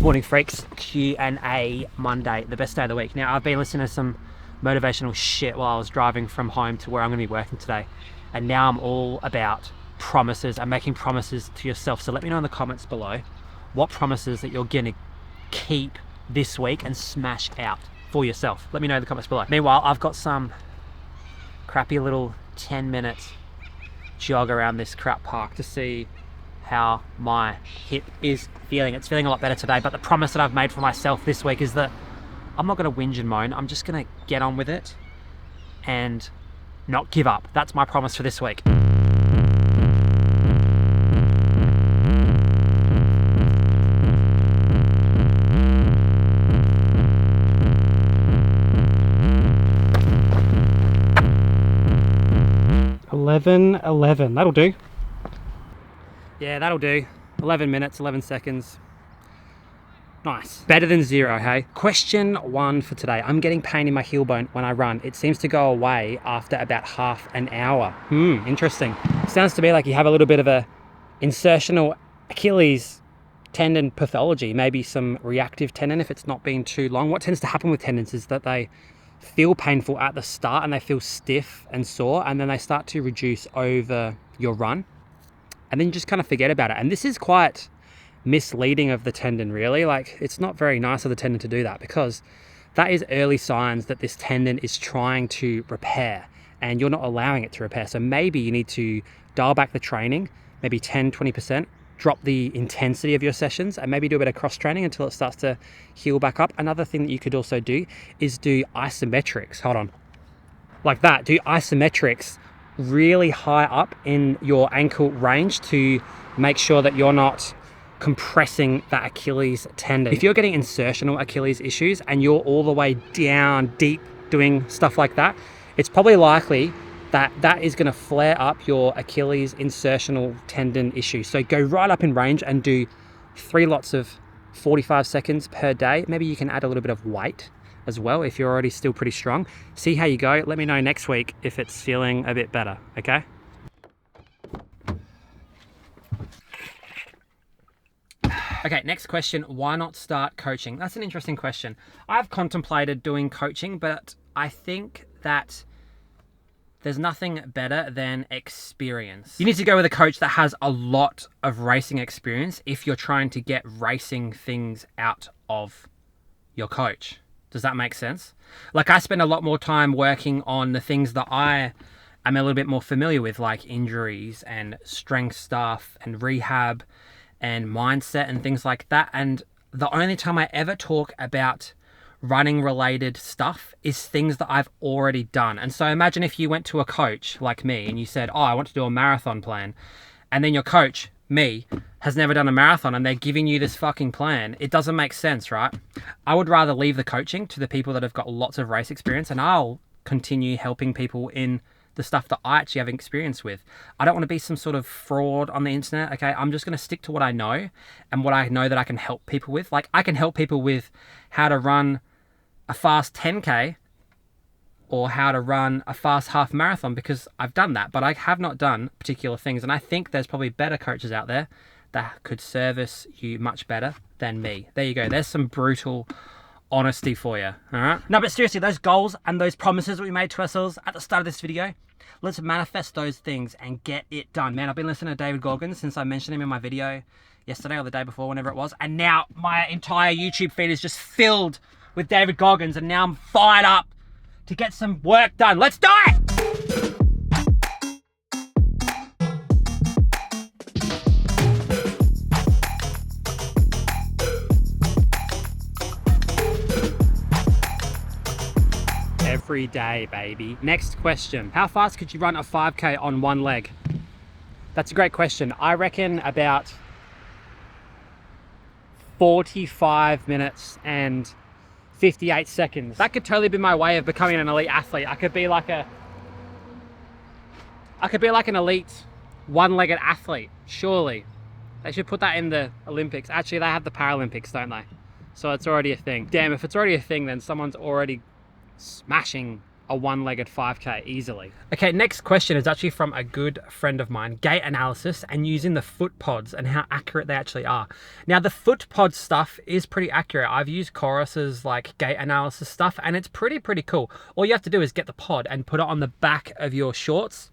Morning freaks, Q&A Monday, the best day of the week. Now I've been listening to some motivational shit while I was driving from home to where I'm going to be working today, and now I'm all about promises and making promises to yourself. So let me know in the comments below what promises that you're going to keep this week and smash out for yourself. Let me know in the comments below. Meanwhile, I've got some crappy little 10-minute jog around this crap park to see how my hip is feeling. It's feeling a lot better today, but the promise that I've made for myself this week is that I'm not going to whinge and moan. I'm just going to get on with it and not give up. That's my promise for this week. $11:11, that'll do. Yeah, that'll do. 11 minutes, 11 seconds. Nice. Better than zero, hey? Question 1 for today. I'm getting pain in my heel bone when I run. It seems to go away after about half an hour. Interesting. Sounds to me like you have a little bit of a insertional Achilles tendon pathology, maybe some reactive tendon if it's not been too long. What tends to happen with tendons is that they feel painful at the start and they feel stiff and sore, and then they start to reduce over your run. And then you just kind of forget about it. And this is quite misleading of the tendon, really. Like, it's not very nice of the tendon to do that, because that is early signs that this tendon is trying to repair and you're not allowing it to repair. So maybe you need to dial back the training, maybe 10-20%, drop the intensity of your sessions, and maybe do a bit of cross training until it starts to heal back up. Another thing that you could also do is do isometrics. Hold on. Like that. Do isometrics really high up in your ankle range to make sure that you're not compressing that Achilles tendon. If you're getting insertional Achilles issues and you're all the way down deep doing stuff like that, it's probably likely that that is going to flare up your Achilles insertional tendon issue. So go right up in range and do 3 lots of 45 seconds per day. Maybe you can add a little bit of weight as well if you're already still pretty strong. See how you go. Let me know next week if it's feeling a bit better, okay? Okay, next question. Why not start coaching? That's an interesting question. I've contemplated doing coaching, but I think that there's nothing better than experience. You need to go with a coach that has a lot of racing experience if you're trying to get racing things out of your coach. Does that make sense? Like, I spend a lot more time working on the things that I am a little bit more familiar with, like injuries and strength stuff and rehab and mindset and things like that. And the only time I ever talk about running related stuff is things that I've already done. And so imagine if you went to a coach like me and you said, oh, I want to do a marathon plan. And then your coach, me, has never done a marathon and they're giving you this fucking plan. It doesn't make sense, right? I would rather leave the coaching to the people that have got lots of race experience, and I'll continue helping people in the stuff that I actually have experience with. I don't want to be some sort of fraud on the internet, okay? I'm just going to stick to what I know and what I know that I can help people with. Like, I can help people with how to run a fast 10K or how to run a fast half marathon, because I've done that, but I have not done particular things. And I think there's probably better coaches out there that could service you much better than me. There you go. There's some brutal honesty for you, all right? No, but seriously, those goals and those promises that we made to ourselves at the start of this video, let's manifest those things and get it done. Man, I've been listening to David Goggins since I mentioned him in my video yesterday or the day before, whenever it was. And now my entire YouTube feed is just filled with David Goggins, and now I'm fired up to get some work done. Let's do it! Every day, baby. Next question. How fast could you run a 5K on one leg? That's a great question. I reckon about 45 minutes and 58 seconds. That could totally be my way of becoming an elite athlete. I could be like an elite one-legged athlete, surely. They should put that in the Olympics. Actually, they have the Paralympics, don't they? So it's already a thing. Damn, if it's already a thing, then someone's already smashing a one-legged 5K easily. Okay, next question is actually from a good friend of mine, gait analysis and using the foot pods and how accurate they actually are. Now the foot pod stuff is pretty accurate. I've used Chorus's like gait analysis stuff and it's pretty cool. All you have to do is get the pod and put it on the back of your shorts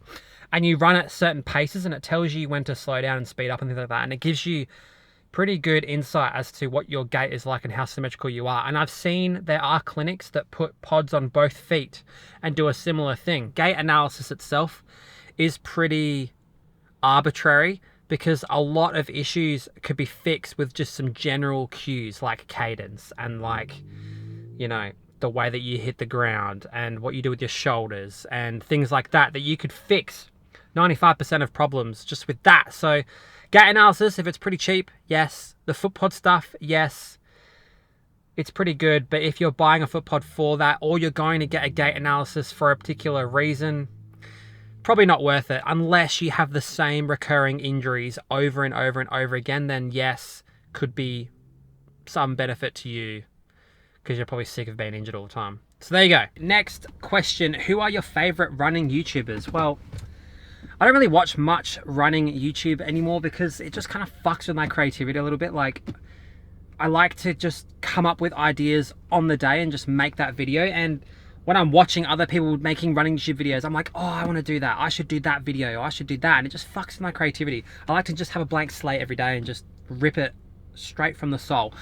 and you run at certain paces and it tells you when to slow down and speed up and things like that. And it gives you pretty good insight as to what your gait is like and how symmetrical you are. And I've seen there are clinics that put pods on both feet and do a similar thing. Gait analysis itself is pretty arbitrary because a lot of issues could be fixed with just some general cues like cadence and like, you know, the way that you hit the ground and what you do with your shoulders and things like that, that you could fix 95% of problems just with that. So gait analysis, if it's pretty cheap, yes. The foot pod stuff, yes. It's pretty good, but if you're buying a foot pod for that or you're going to get a gait analysis for a particular reason, probably not worth it. Unless you have the same recurring injuries over and over and over again, then yes, could be some benefit to you because you're probably sick of being injured all the time. So there you go. Next question, who are your favorite running YouTubers? Well, I don't really watch much running YouTube anymore because it just kind of fucks with my creativity a little bit. Like, I like to just come up with ideas on the day and just make that video. And when I'm watching other people making running YouTube videos, I'm like, oh, I want to do that. I should do that video. Or I should do that. And it just fucks with my creativity. I like to just have a blank slate every day and just rip it straight from the soul.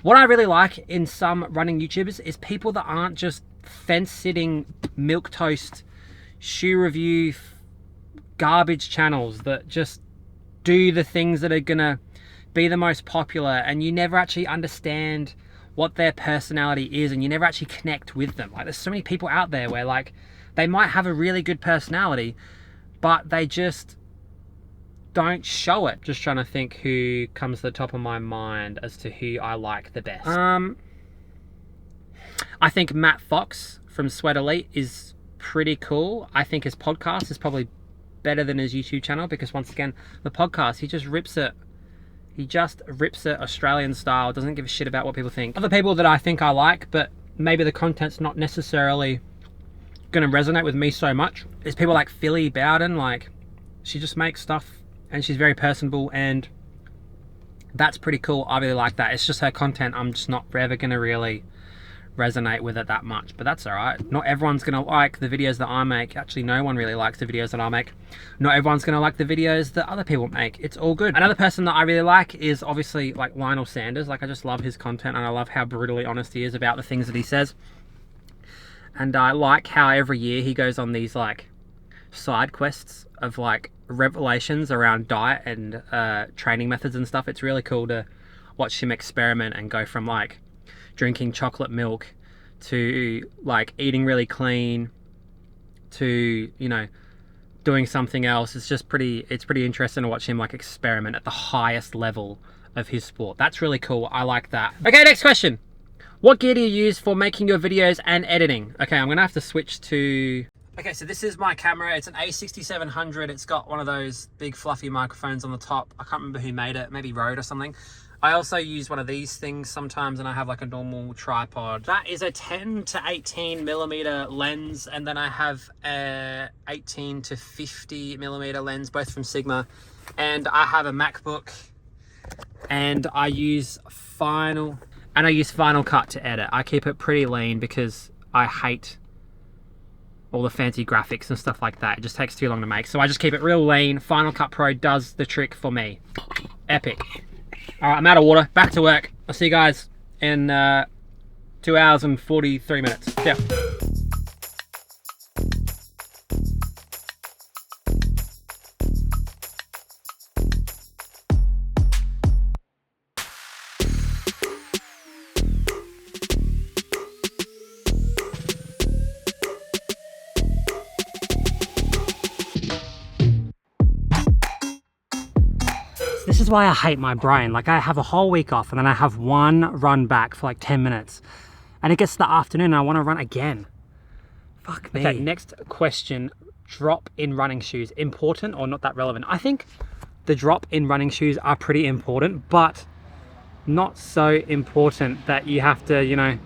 What I really like in some running YouTubers is people that aren't just fence-sitting, milquetoast, shoe review, garbage channels that just do the things that are gonna be the most popular and you never actually understand what their personality is and you never actually connect with them. Like, there's so many people out there where like they might have a really good personality but they just don't show it. Just trying to think who comes to the top of my mind as to who I like the best. I think Matt Fox from Sweat Elite is pretty cool. I think his podcast is probably better than his YouTube channel because once again, the podcast, he just rips it Australian style, doesn't give a shit about what people think. Other people that I think I like, but maybe the content's not necessarily going to resonate with me so much, is people like Philly Bowden. Like, she just makes stuff and she's very personable and that's pretty cool. I really like that. It's just her content, I'm just not ever going to really resonate with it that much, but that's all right. Not everyone's gonna like the videos that I make. Actually, no one really likes the videos that I make. Not everyone's gonna like the videos that other people make. It's all good. Another person that I really like is obviously like Lionel Sanders. Like, I just love his content and I love how brutally honest he is about the things that he says. And I like how every year he goes on these like side quests of like revelations around diet and training methods and stuff. It's really cool to watch him experiment and go from like drinking chocolate milk to like eating really clean to, you know, doing something else. It's pretty interesting to watch him like experiment at the highest level of his sport. That's really cool. I like that. Okay, next question. What gear do you use for making your videos and editing? Okay, I'm gonna have to switch to... Okay, so this is my camera. It's an A6700. It's got one of those big fluffy microphones on the top. I can't remember who made it, maybe Rode or something. I also use one of these things sometimes and I have like a normal tripod. That is a 10 to 18 millimeter lens, and then I have a 18 to 50 millimeter lens, both from Sigma. And I have a MacBook and I use Final Cut to edit. I keep it pretty lean because I hate all the fancy graphics and stuff like that. It just takes too long to make. So I just keep it real lean. Final Cut Pro does the trick for me. Epic. All right, I'm out of water. Back to work. I'll see you guys in 2 hours and 43 minutes. Yeah. This is why I hate my brain. Like, I have a whole week off and then I have one run back for like 10 minutes and it gets to the afternoon and I want to run again. Fuck me. Okay, next question. Drop in running shoes, important or not that relevant? I think the drop in running shoes are pretty important, but not so important that you have to, you know,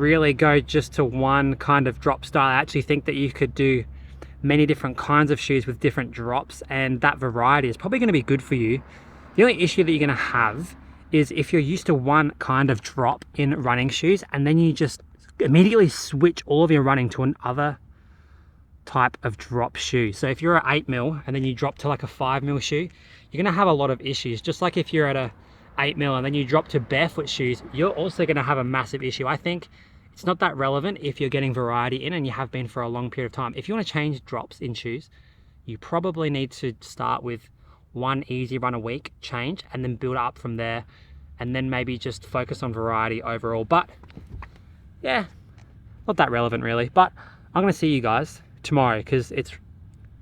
really go just to one kind of drop style. I actually think that you could do many different kinds of shoes with different drops, and that variety is probably going to be good for you. The only issue that you're going to have is if you're used to one kind of drop in running shoes and then you just immediately switch all of your running to another type of drop shoe. So if you're at 8mm and then you drop to like a 5mm shoe, you're going to have a lot of issues. Just like if you're at a 8mm and then you drop to barefoot shoes, you're also going to have a massive issue. I think it's not that relevant if you're getting variety in and you have been for a long period of time. If you want to change drops in shoes, you probably need to start with one easy run a week change and then build up from there, and then maybe just focus on variety overall. But yeah, not that relevant really. But I'm going to see you guys tomorrow because it's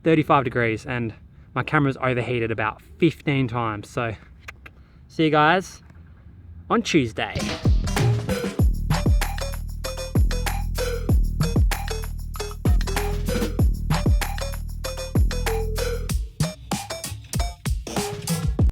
35 degrees and my camera's overheated about 15 times. So see you guys on Tuesday.